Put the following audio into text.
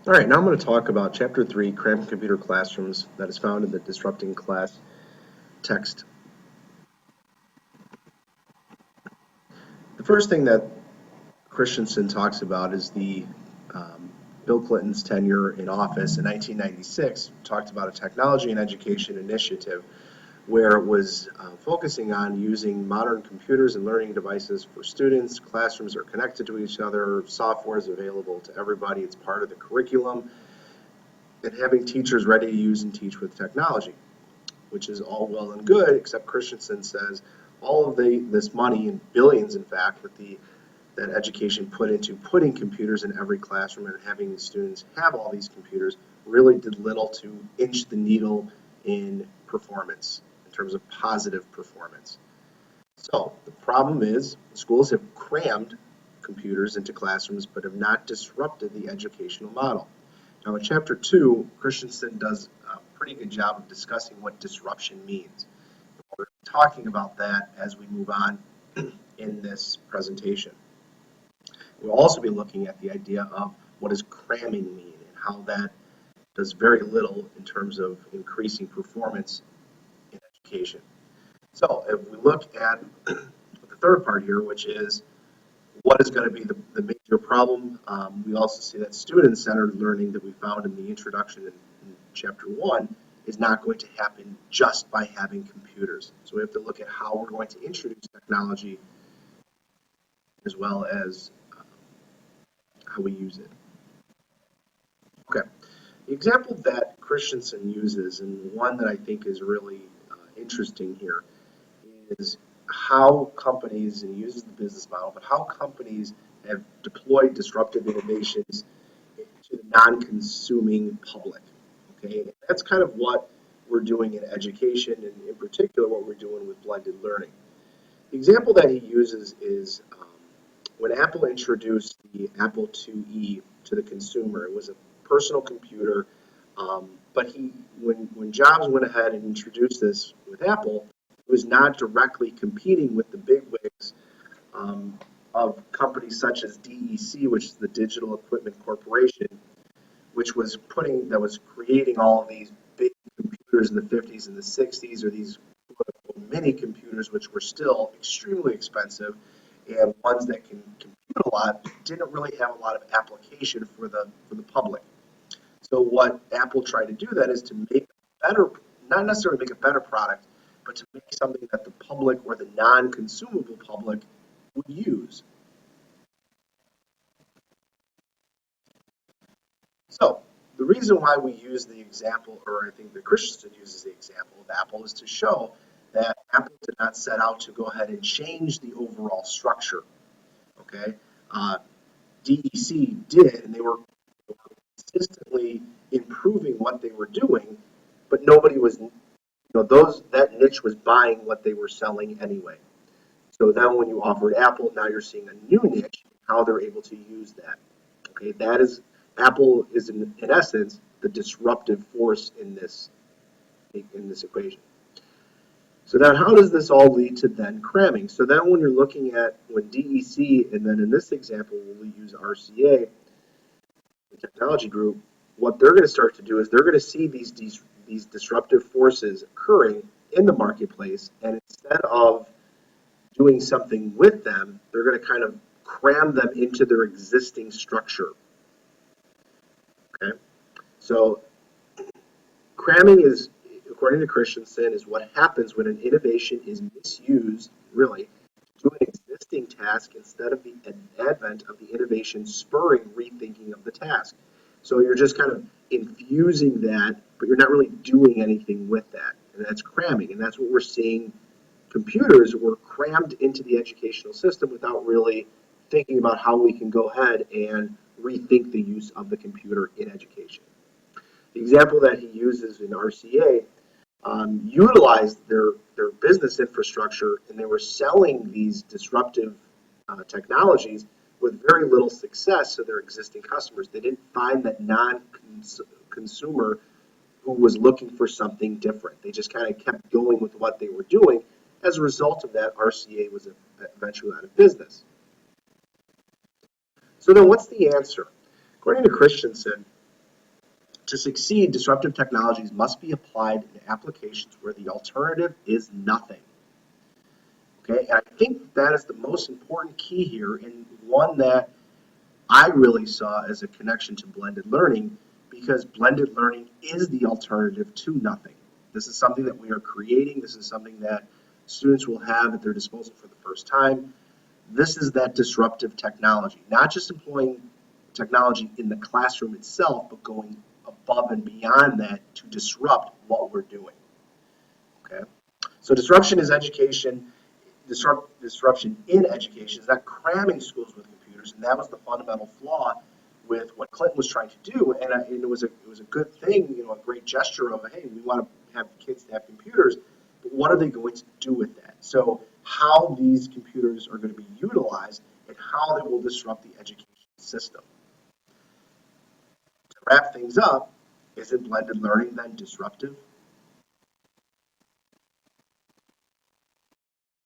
All right, now I'm going to talk about Chapter 3, Cramped Computer Classrooms, that is found in the Disrupting Class text. The first thing that Christensen talks about is Bill Clinton's tenure in office in 1996, talked about a technology and education initiative where it was focusing on using modern computers and learning devices for students. Classrooms are connected to each other, software is available to everybody, it's part of the curriculum, and having teachers ready to use and teach with technology, which is all well and good, except Christensen says all of this money, and billions in fact, that education put into putting computers in every classroom and having the students have all these computers really did little to inch the needle in performance, in terms of positive performance. So the problem is schools have crammed computers into classrooms but have not disrupted the educational model. Now in Chapter 2, Christensen does a pretty good job of discussing what disruption means. We're talking about that as we move on in this presentation. We'll also be looking at the idea of what does cramming mean and how that does very little in terms of increasing performance in education. So if we look at the third part here, which is what is going to be the major problem, we also see that student-centered learning that we found in the introduction in Chapter 1 is not going to happen just by having computers. So we have to look at how we're going to introduce technology as well as how we use it. Okay, the example that Christensen uses, and one that I think is really interesting here, is how companies, and he uses the business model, but how companies have deployed disruptive innovations to the non-consuming public. Okay, and that's kind of what we're doing in education, and in particular what we're doing with blended learning. The example that he uses is when Apple introduced the Apple IIe to the consumer. It was a personal computer, but when Jobs went ahead and introduced this with Apple, it was not directly competing with the bigwigs of companies such as DEC, which is the Digital Equipment Corporation, which was creating all of these big computers in the 50s and the 60s, or these mini computers, which were still extremely expensive, and ones that can compute a lot, didn't really have a lot of application for the public. So what Apple tried to do then is to make a better, not necessarily make a better product, but to make something that the public or the non-consumable public would use. So the reason why we use the example, or I think that Christensen uses the example of Apple, is to show that Apple did not set out to go ahead and change the overall structure. Okay, DEC did, and they were consistently improving what they were doing, but nobody was, that niche was buying what they were selling anyway. So then when you offered Apple, now you're seeing a new niche, how they're able to use that. Okay, that is, Apple is in essence the disruptive force in this equation. So then how does this all lead to then cramming? So then when you're looking at when DEC, and then in this example we'll use RCA, the technology group, what they're going to start to do is they're going to see these disruptive forces occurring in the marketplace, and instead of doing something with them, they're going to kind of cram them into their existing structure. Okay, so cramming is, according to Christensen, is what happens when an innovation is misused, really, to do an existing task instead of the advent of the innovation spurring rethinking of the task. So you're just kind of infusing that, but you're not really doing anything with that, and that's cramming, and that's what we're seeing. Computers were crammed into the educational system without really thinking about how we can go ahead and rethink the use of the computer in education. The example that he uses in RCA utilized their business infrastructure, and they were selling these disruptive technologies with very little success to their existing customers. They didn't find that non-consumer who was looking for something different. They just kind of kept going with what they were doing. As a result of that, RCA was eventually out of business. So then what's the answer? According to Christensen, To succeed, disruptive technologies must be applied in applications where the alternative is nothing. Okay, and I think that is the most important key here, and one that I really saw as a connection to blended learning, because blended learning is the alternative to nothing. This is something that we are creating. This is something that students will have at their disposal for the first time. This is that disruptive technology, not just employing technology in the classroom itself, but going above and beyond that to disrupt what we're doing. Okay, so disruption is education. Disruption in education is not cramming schools with computers, and that was the fundamental flaw with what Clinton was trying to do. And it was a good thing, you know, a great gesture of, hey, we want to have kids to have computers, but what are they going to do with that? So how these computers are going to be utilized and how they will disrupt the education system. To wrap things up, isn't blended learning then disruptive?